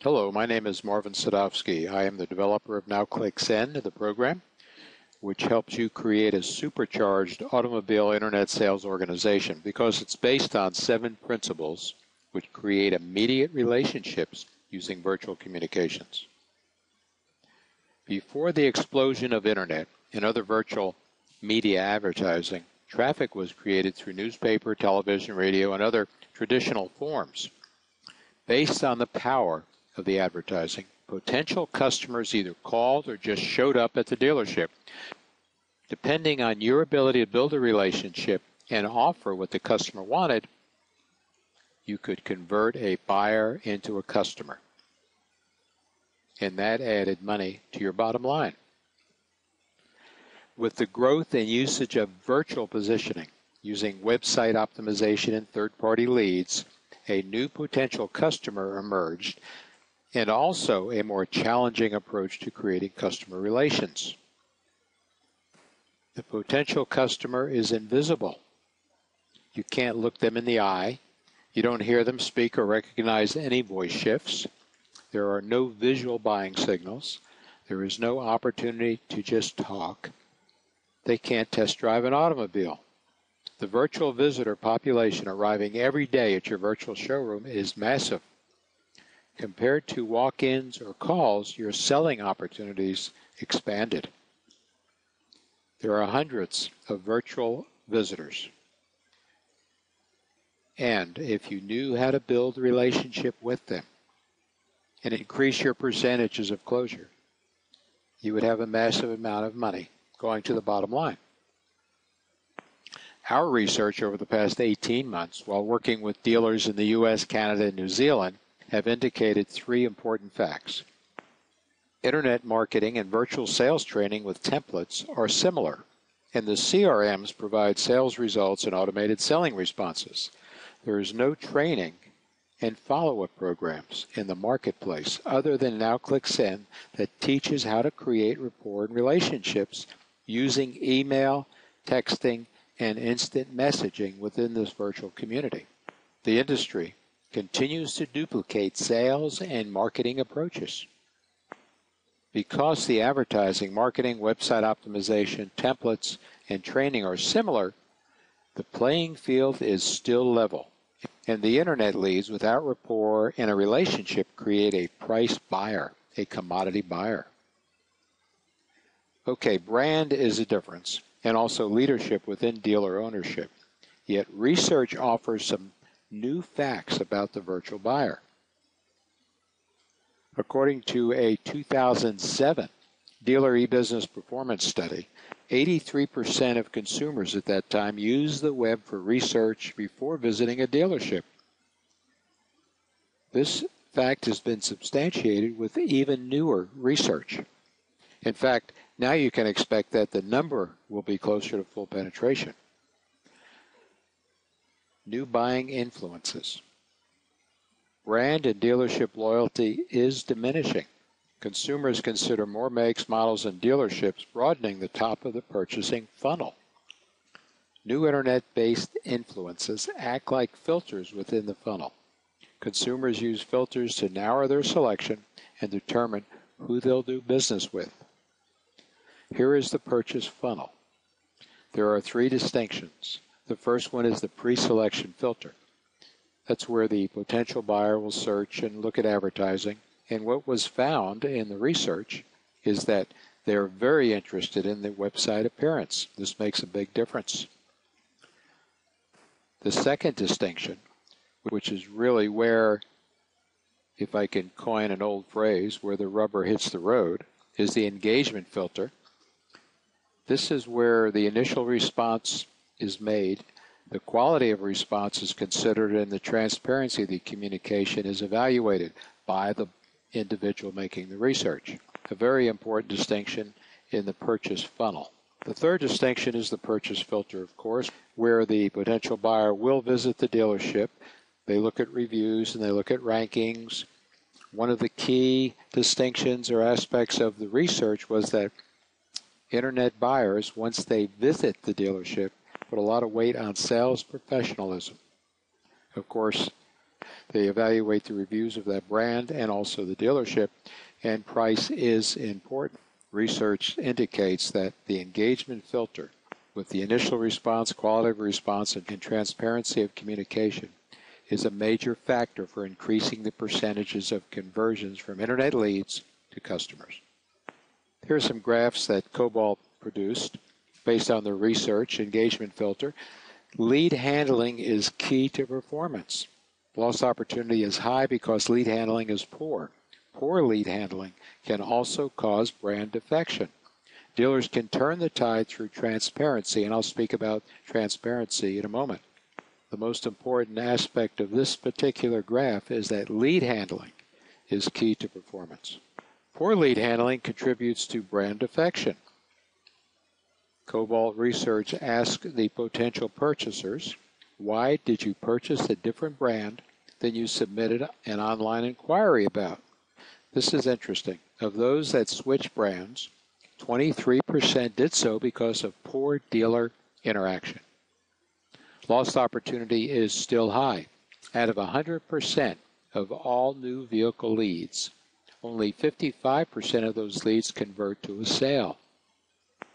Hello, my name is Marvin Sadowski. I am the developer of NowClickSend, the program, which helps you create a supercharged automobile internet sales organization because it's based on 7 principles which create immediate relationships using virtual communications. Before the explosion of internet and other virtual media advertising, traffic was created through newspaper, television, radio, and other traditional forms. Based on the power of the advertising, potential customers either called or just showed up at the dealership. Depending on your ability to build a relationship and offer what the customer wanted, you could convert a buyer into a customer. And that added money to your bottom line. With the growth and usage of virtual positioning, using website optimization and third-party leads, a new potential customer emerged, and also a more challenging approach to creating customer relations. The potential customer is invisible. You can't look them in the eye. You don't hear them speak or recognize any voice shifts. There are no visual buying signals. There is no opportunity to just talk. They can't test drive an automobile. The virtual visitor population arriving every day at your virtual showroom is massive. Compared to walk-ins or calls, your selling opportunities expanded. There are hundreds of virtual visitors. And if you knew how to build a relationship with them and increase your percentages of closure, you would have a massive amount of money going to the bottom line. Our research over the past 18 months, while working with dealers in the U.S., Canada, and New Zealand, have indicated 3 important facts. Internet marketing and virtual sales training with templates are similar, and the CRMs provide sales results and automated selling responses. There is no training and follow-up programs in the marketplace other than NowClickSend that teaches how to create rapport and relationships using email, texting, and instant messaging within this virtual community. The industry continues to duplicate sales and marketing approaches. Because the advertising, marketing, website optimization, templates, and training are similar, the playing field is still level, and the internet leads without rapport and a relationship create a price buyer, a commodity buyer. Okay, brand is a difference, and also leadership within dealer ownership. Yet research offers some new facts about the virtual buyer. According to a 2007 Dealer eBusiness Performance Study, 83% of consumers at that time used the web for research before visiting a dealership. This fact has been substantiated with even newer research. In fact, now you can expect that the number will be closer to full penetration. New buying influences. Brand and dealership loyalty is diminishing. Consumers consider more makes, models, and dealerships, broadening the top of the purchasing funnel. New internet-based influences act like filters within the funnel. Consumers use filters to narrow their selection and determine who they'll do business with. Here is the purchase funnel. There are 3 distinctions. The first one is the pre-selection filter. That's where the potential buyer will search and look at advertising. And what was found in the research is that they're very interested in the website appearance. This makes a big difference. The second distinction, which is really where, if I can coin an old phrase, where the rubber hits the road, is the engagement filter. This is where the initial response is made, the quality of response is considered, and the transparency of the communication is evaluated by the individual making the research. A very important distinction in the purchase funnel. The third distinction is the purchase filter, of course, where the potential buyer will visit the dealership. They look at reviews and they look at rankings. One of the key distinctions or aspects of the research was that internet buyers, once they visit the dealership, put a lot of weight on sales professionalism. Of course, They evaluate the reviews of that brand and also the dealership, and price is important. Research indicates that the engagement filter with the initial response, quality of response, and transparency of communication is a major factor for increasing the percentages of conversions from internet leads to customers. Here are some graphs that Cobalt produced based on the research engagement filter. Lead handling is key to performance. Lost opportunity is high because lead handling is poor. Poor lead handling can also cause brand defection. Dealers can turn the tide through transparency, and I'll speak about transparency in a moment. The most important aspect of this particular graph is that lead handling is key to performance. Poor lead handling contributes to brand defection. Cobalt Research asked the potential purchasers, why did you purchase a different brand than you submitted an online inquiry about? This is interesting. Of those that switched brands, 23% did so because of poor dealer interaction. Lost opportunity is still high. Out of 100% of all new vehicle leads, only 55% of those leads convert to a sale.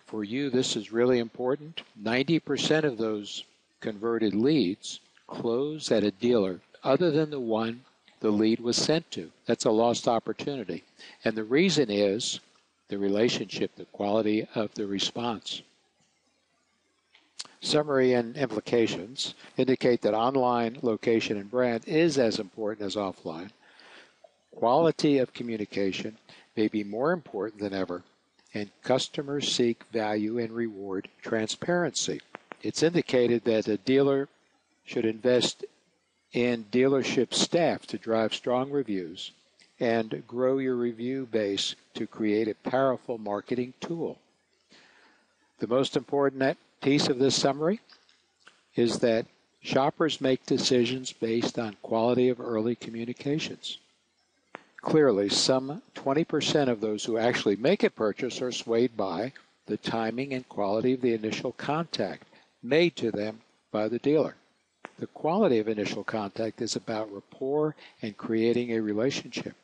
For you, this is really important. 90% of those converted leads close at a dealer other than the one the lead was sent to. That's a lost opportunity. And the reason is the relationship, the quality of the response. Summary and implications indicate that online location and brand is as important as offline. Quality of communication may be more important than ever, and customers seek value and reward transparency. It's indicated that a dealer should invest in dealership staff to drive strong reviews and grow your review base to create a powerful marketing tool. The most important piece of this summary is that shoppers make decisions based on quality of early communications. Clearly, some 20% of those who actually make a purchase are swayed by the timing and quality of the initial contact made to them by the dealer. The quality of initial contact is about rapport and creating a relationship.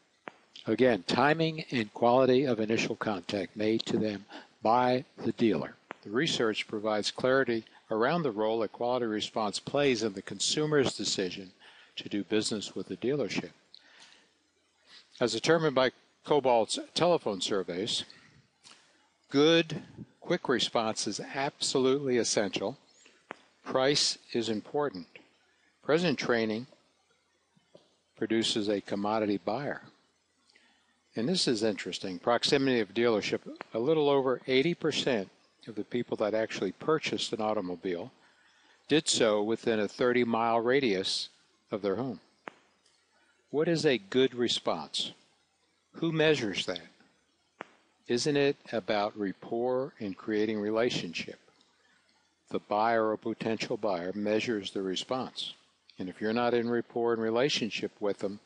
Again, timing and quality of initial contact made to them by the dealer. The research provides clarity around the role that quality response plays in the consumer's decision to do business with the dealership. As determined by Cobalt's telephone surveys, good, quick response is absolutely essential. Price is important. Present training produces a commodity buyer. And this is interesting. Proximity of dealership, a little over 80% of the people that actually purchased an automobile did so within a 30-mile radius of their home. What is a good response? Who measures that? Isn't it about rapport and creating relationship? The buyer or potential buyer measures the response. And if you're not in rapport and relationship with them,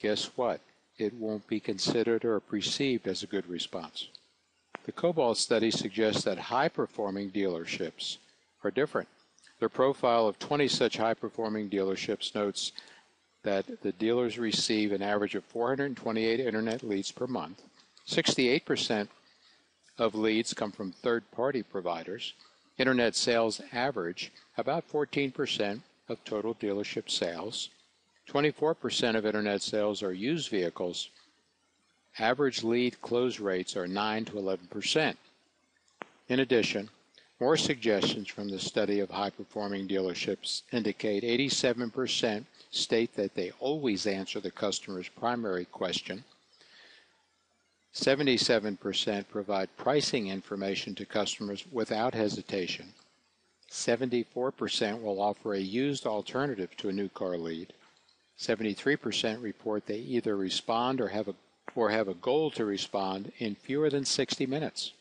guess what? It won't be considered or perceived as a good response. The Cobalt study suggests that high-performing dealerships are different. Their profile of 20 such high-performing dealerships notes that the dealers receive an average of 428 internet leads per month. 68% of leads come from third-party providers. Internet sales average about 14% of total dealership sales. 24% of internet sales are used vehicles. Average lead close rates are 9 to 11%. In addition, more suggestions from the study of high-performing dealerships indicate 87% state that they always answer the customer's primary question. 77% provide pricing information to customers without hesitation. 74% will offer a used alternative to a new car lead. 73% report they either respond or have a goal to respond in fewer than 60 minutes.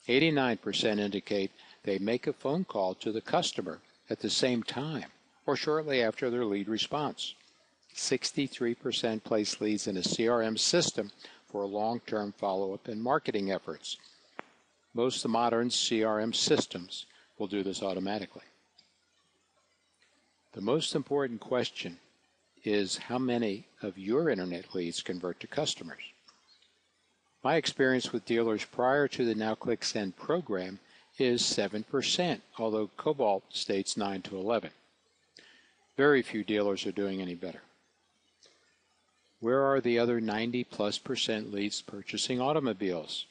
89% indicate they make a phone call to the customer at the same time or shortly after their lead response. 63% place leads in a CRM system for long-term follow-up and marketing efforts. Most of the modern CRM systems will do this automatically. The most important question is how many of your internet leads convert to customers. My experience with dealers prior to the NowClickSend program is 7%, although Cobalt states 9 to 11. Very few dealers are doing any better. Where are the other 90+% leads purchasing automobiles?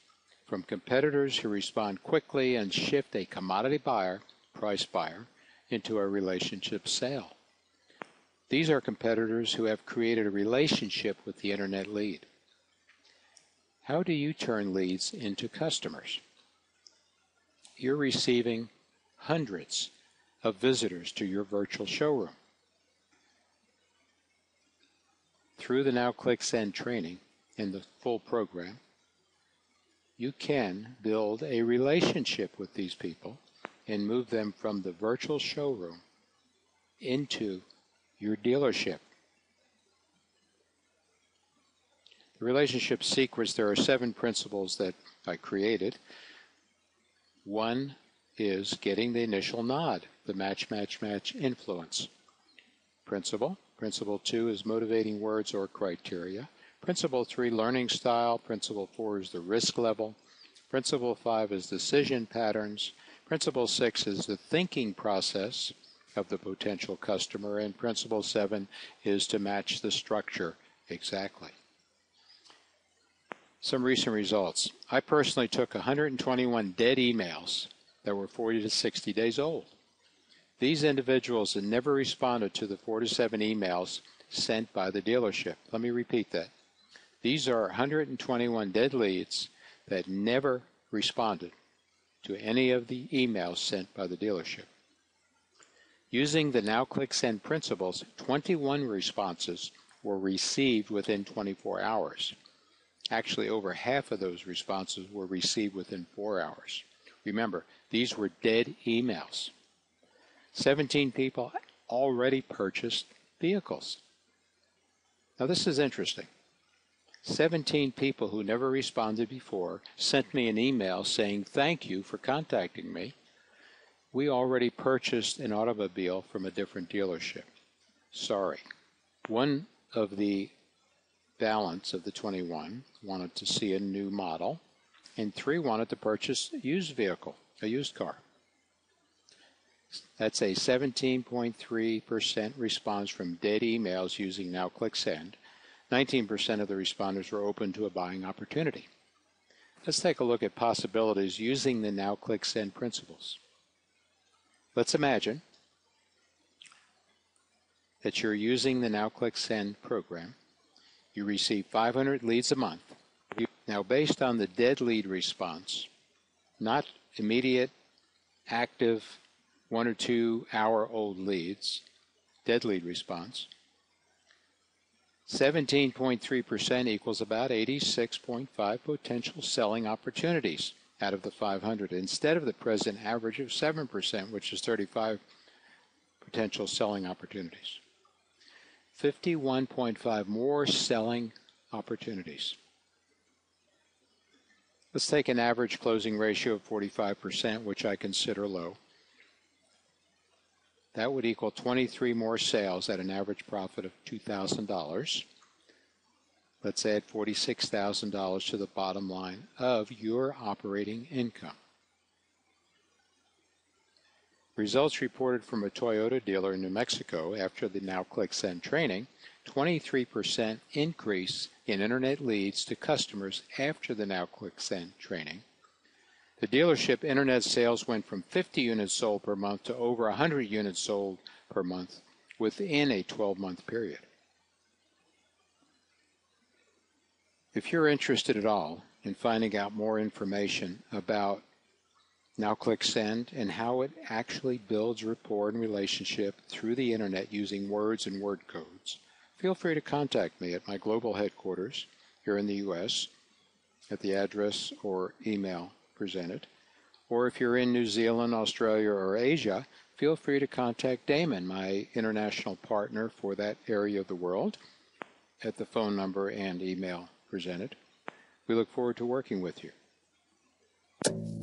From competitors who respond quickly and shift a commodity buyer, price buyer, into a relationship sale. These are competitors who have created a relationship with the internet lead. How do you turn leads into customers? You're receiving hundreds of visitors to your virtual showroom. Through the NowClickSend training and the full program, you can build a relationship with these people and move them from the virtual showroom into your dealership. The relationship secrets, there are 7 principles that I created. One is getting the initial nod, the match, match, match influence principle. Principle 2 is motivating words or criteria. Principle 3, learning style. Principle 4 is the risk level. Principle 5 is decision patterns. Principle 6 is the thinking process of the potential customer. And Principle 7 is to match the structure exactly. Some recent results. I personally took 121 dead emails that were 40 to 60 days old. These individuals had never responded to the 4 to 7 emails sent by the dealership. Let me repeat that. These are 121 dead leads that never responded to any of the emails sent by the dealership. Using the NowClickSend principles, 21 responses were received within 24 hours. Actually, over half of those responses were received within 4 hours. Remember, these were dead emails. 17 people already purchased vehicles. Now this is interesting. 17 people who never responded before sent me an email saying, "Thank you for contacting me. We already purchased an automobile from a different dealership." Sorry. One of the balance of the 21 wanted to see a new model, and 3 wanted to purchase a used vehicle, a used car. That's a 17.3% response from dead emails using NowClickSend. 19% of the responders were open to a buying opportunity. Let's take a look at possibilities using the NowClickSend principles. Let's imagine that you're using the NowClickSend program. You receive 500 leads a month. Now, based on the dead lead response, not immediate, active, 1 or 2 hour old leads, dead lead response, 17.3% equals about 86.5 potential selling opportunities out of the 500, instead of the present average of 7%, which is 35 potential selling opportunities. 51.5 more selling opportunities. Let's take an average closing ratio of 45%, which I consider low. That would equal 23 more sales at an average profit of $2,000. Let's add $46,000 to the bottom line of your operating income. Results reported from a Toyota dealer in New Mexico after the NowClickSend training, 23% increase in internet leads to customers after the NowClickSend training. The dealership internet sales went from 50 units sold per month to over 100 units sold per month within a 12-month period. If you're interested at all in finding out more information about NowClickSend and how it actually builds rapport and relationship through the internet using words and word codes, feel free to contact me at my global headquarters here in the U.S. at the address or email presented. Or if you're in New Zealand, Australia, or Asia, feel free to contact Damon, my international partner for that area of the world, at the phone number and email presented. We look forward to working with you.